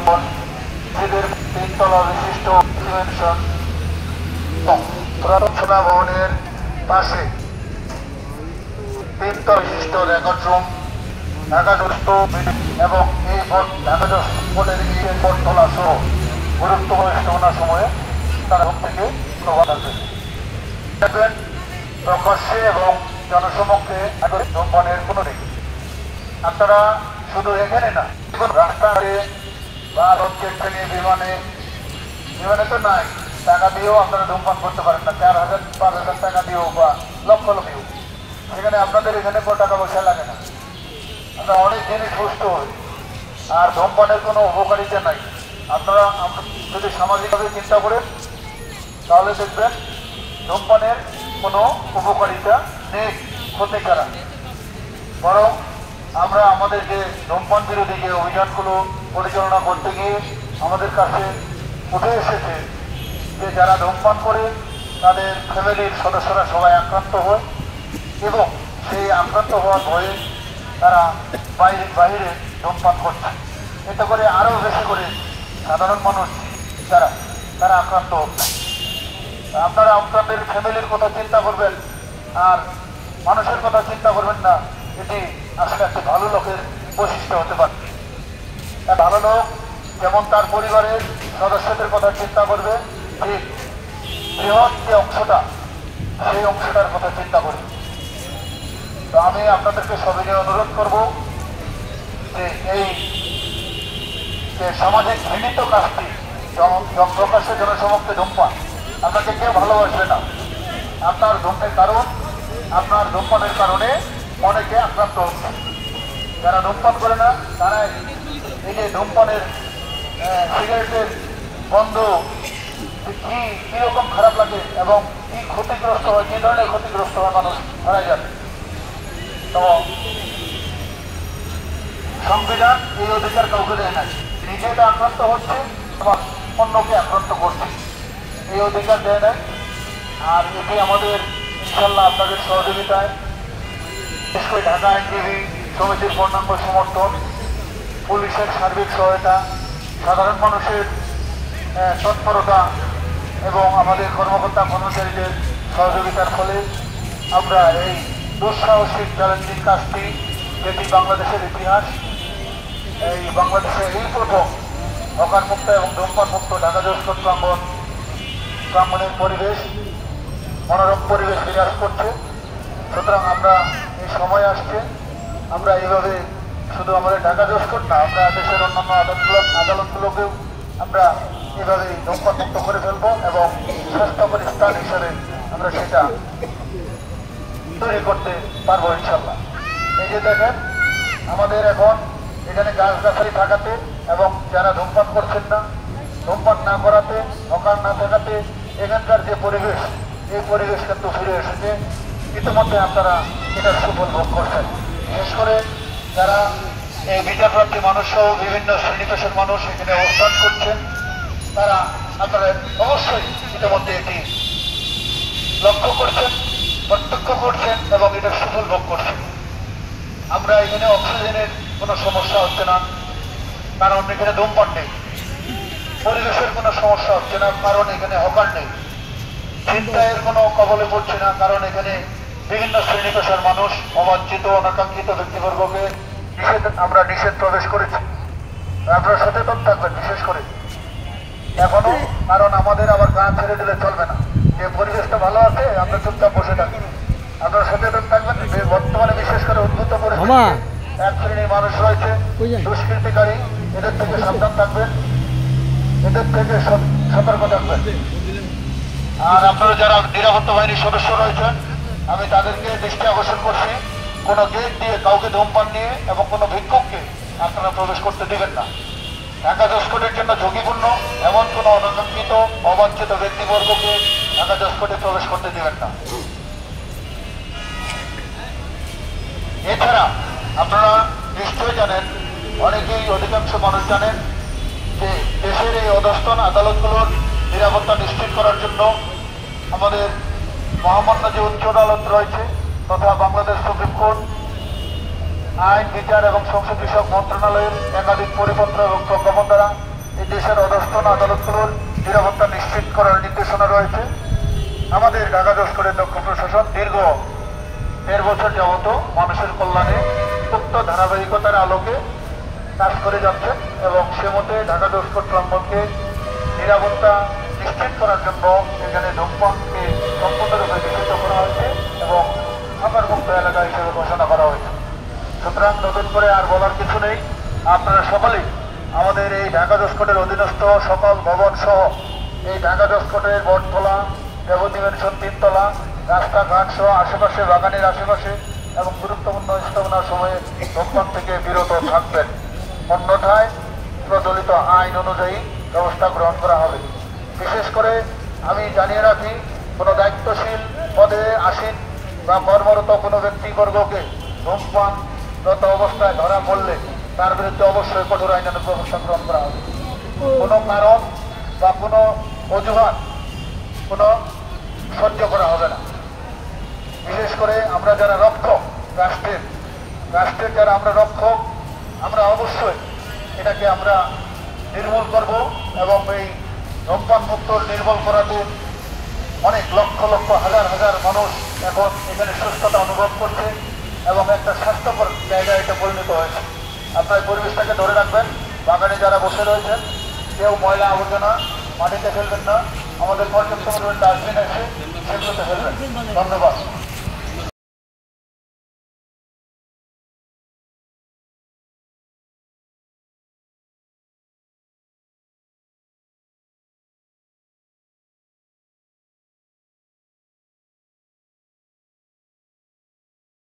মসজিদের 3 তলা বিশিষ্ট পুরাতন ভবনের পাশে 3 তলা বিশিষ্ট রেকর্ড রুম ঢাকাগ্রস্ত এবং এই ঢাকা বোর্ডের বোর্ড তোলা সহ গুরুত্বপূর্ণ স্থাপনার সময়ে তারা থেকে প্রভাব থাকবেন প্রকাশ্যে এবং জনসমক্ষে ধূমপানের কোনো দিক। আপনারা শুধু এখানে না, রাস্তায় বা রকেট ট্রেনে বিমানে তো নাই, টাকা দিয়েও আপনারা ধূমপান করতে পারেন না, 4,000 5,000 টাকা দিয়েও বা লক্ষ লক্ষেও। সেখানে আপনাদের এখানে কোনো টাকা পয়সা লাগে না, আপনারা অনেক জিনিস সুস্থ হয়। আর ধূমপানের কোনো উপকারিতা নাই। আপনারা যদি সামাজিকভাবে চিন্তা করেন তাহলে দেখবেন ধূমপানের কোনো উপকারিতা নেই, ক্ষতি ছাড়া। বরং আমরা আমাদের যে ধূমপান বিরোধী যে অভিযানগুলো পরিচালনা করতে গিয়ে আমাদের কাছে উঠে এসেছে যে যারা ধূমপান করে তাদের ফ্যামিলির সদস্যরা সবাই আক্রান্ত হয় এবং সেই আক্রান্ত হওয়ার ভয়ে তারা বাইরে ধূমপান করছে। এতে করে আরও বেশি করে সাধারণ মানুষ তারা আক্রান্ত হচ্ছে। আপনারা আপনাদের ফ্যামিলির কথা চিন্তা করবেন আর মানুষের কথা চিন্তা করবেন না। এটি আসলে একটি ভালো লোকের বৈশিষ্ট্য হতে পারে। ভালো লোক যেমন তার পরিবারের সদস্যদের কথা চিন্তা করবে, ঠিক বৃহৎ যে অংশটা সেই অংশটার কথা চিন্তা করবে। তো আমি আপনাদেরকে সবাইকে অনুরোধ করব যে এই যে সামাজিক ঘৃণিত কাজটি প্রকাশ্যে জনসমক্ষে ধূমপান, আপনাকে কেউ ভালোবাসবে না। আপনার ধূমপানের কারণে অনেকে আক্রান্ত হচ্ছে। যারা ধূমপান করে না তারা এই যে ধূমপানের সিগারেটের গন্ধ কিরকম খারাপ লাগে এবং কি ক্ষতিগ্রস্ত হয়, কি ধরনের ক্ষতিগ্রস্ত হয় মানুষ মারা যাবে। তো সংবিধান এই অধিকার কাউকে দেয় না। নিজেটা আক্রান্ত হচ্ছে এবং অন্যকে আক্রান্ত করছে, এই অধিকার দেয় নাই। আর এটি আমাদের ইনশাল্লাহ আপনাদের সহযোগিতায়, বিশেষ করে ঢাকা আইনজীবী সমিতির পূর্ণাঙ্গ সমর্থন, পুলিশের সার্বিক সহায়তা, সাধারণ মানুষের তৎপরতা এবং আমাদের কর্মকর্তা কর্মচারীদের সহযোগিতার ফলে আমরা এই দুঃসাহসিক চ্যালেঞ্জিং কাজটি, যেটি বাংলাদেশের ইতিহাস, এই বাংলাদেশের এই প্রথম হকার মুক্ত এবং ধূমপান মুক্ত ঢাকা জজকোর্ট প্রাঙ্গণের পরিবেশ, মনোরম পরিবেশ বিরাজ করছে। সুতরাং আমরা এই সময় আসছে, আমরা এইভাবে শুধু আমাদের ঢাকা জজকোর্ট না, আমরা দেশের অন্যান্য আদালতগুলোকেও আমরা এইভাবে ধূমপান মুক্ত করে ফেলবো এবং স্বাস্থ্যকর স্থান হিসেবে আমরা সেটা তৈরি করতে পারবো ইনশাল্লাহ। এই যে দেখেন আমাদের এখন এখানে গাছগাছালি থাকাতে এবং যারা ধূমপান করছেন না, ধূমপান না করাতে, হকার না থাকাতে এখানকার যে পরিবেশ, এই পরিবেশ কিন্তু ফিরে এসেছে। ইতিমধ্যে আপনারা এটার সুফল ভোগ করছেন। বিশেষ করে যারা এই বিচারপ্রাপ্তি মানুষ সহ বিভিন্ন শ্রেণী পেশার মানুষ এখানে অবস্থান করছেন, তারা আপনারা অবশ্যই ইতিমধ্যে এটি লক্ষ্য করছেন, প্রত্যক্ষ করছেন এবং এটার সুফল ভোগ করছেন। আমরা এখানে অক্সিজেনের কোনো সমস্যা হচ্ছে না, কারণ এখানে ধূমপান নেই। পরিবেশের কোনো সমস্যা হচ্ছে না, কারণ এখানে হকার নেই। ছিনতাইয়ের কোনো কবলে পড়ছে না, কারণ এখানে বিভিন্ন শ্রেণী পেশার মানুষ, অবাঞ্ছিত অনাকাঙ্ক্ষিত ব্যক্তিবর্গকে আমরা নিষেধ প্রবেশ করেছি। আপনারা সচেতন থাকবেন বিশেষ করে এখনো, কারণ আমাদের আবার গা ছেড়ে দিলে চলবে না। যে পরিবেশটা ভালো আছে আমরা চুপচাপ বসে থাকি। আপনারা সচেতন থাকবেন। বর্তমানে বিশেষ করে উদ্ভূত পরিস্থিতি, এক শ্রেণীর মানুষ রয়েছে দুষ্কৃতিকারী, এদের থেকে সাবধান থাকবেন, এদের থেকে সতর্ক থাকবেন। আর আপনারা যারা নিরাপত্তা বাহিনীর সদস্য রয়েছেন, আমি তাদেরকে দৃষ্টি আকর্ষণ করছি, কোনো গেট দিয়ে কাউকে ধূমপান নিয়ে এবং কোনো ভিক্ষুককে আপনারা প্রবেশ করতে দিবেন না। ঢাকা জজকোর্টের জন্য ঝুঁকিপূর্ণ এমন কোনো অনাকাঙ্ক্ষিত অবাঞ্ছিত ব্যক্তিবর্গকে ঢাকা জজকোর্টে প্রবেশ করতে দিবেন না। এছাড়া আপনারা নিশ্চয়ই জানেন, অনেকেই অধিকাংশ মানুষ জানেন যে দেশের এই অধস্তন আদালতগুলোর নিরাপত্তা নিশ্চিত করার জন্য আমাদের মহামান্য যে উচ্চ আদালত রয়েছে তথা বাংলাদেশ সুপ্রিম কোর্ট, আইন বিচার এবং সংসদ বিষয়ক মন্ত্রণালয়ের একাধিক পরিপত্র এবং প্রজ্ঞাপন দ্বারা এই দেশের অধস্তন আদালতগুলোর নিরাপত্তা নিশ্চিত করার নির্দেশনা রয়েছে। আমাদের ঢাকা জজকোর্টের দক্ষ প্রশাসন দীর্ঘ ১.৫ বছর যাবত মানুষের কল্যাণে উক্ত ধারাবাহিকতার আলোকে কাজ করে যাচ্ছে এবং সে মতে ঢাকা জজকোর্ট প্রাঙ্গণকে নিরাপত্তা নিশ্চিত করার জন্য এখানে ধূমপানকে সম্পূর্ণরূপে নিষিদ্ধ করা হয়েছে এবং ফাঁকার মুক্ত এলাকা হিসেবে ঘোষণা করা হয়েছে। সুতরাং নতুন করে আর বলার কিছু নেই। আপনারা সকলেই আমাদের এই ঢাকা জজকোর্টের অধীনস্থ সকল ভবন সহ এই ঢাকা জজকোর্টের বটতলা, দেবতী ম্যানশন ৩ তলা, রাস্তাঘাট সহ আশেপাশে বাগানের আশেপাশে এবং গুরুত্বপূর্ণ স্থাপনার সময়ে ধূমপান থেকে বিরত থাকবেন। অন্যথায় প্রচলিত আইন অনুযায়ী ব্যবস্থা গ্রহণ করা হবে। বিশেষ করে আমি জানিয়ে রাখি, কোনো দায়িত্বশীল পদে আসীন বা কর্মরত কোনো ব্যক্তিবর্গকে ধূমপানরত অবস্থায় ধরা পড়লে তার বিরুদ্ধে অবশ্যই কঠোর আইনানুগ ব্যবস্থা গ্রহণ করা হবে। কোনো কারণ বা কোনো অজুহাত কোনো সহ্য করা হবে না। বিশেষ করে আমরা যারা রক্ষক, রাষ্ট্রের যারা আমরা রক্ষক, আমরা অবশ্যই এটাকে আমরা নির্মূল করব এবং এই ধূমপান মুক্ত নির্মূল করাতে অনেক লক্ষ লক্ষ হাজার হাজার মানুষ এখন এখানে সুস্থতা অনুভব করছে এবং একটা স্বাস্থ্যকর জায়গায় এটা পরিণত হয়েছে। আপনার পরিবেশটাকে ধরে রাখবেন। বাগানে যারা বসে রয়েছেন কেউ ময়লা আবর্জনা মাটিতে ফেলবেন না, আমাদের পর্যটন ডাস্টবিন এসে সেগুলোতে ফেলবেন। ধন্যবাদ।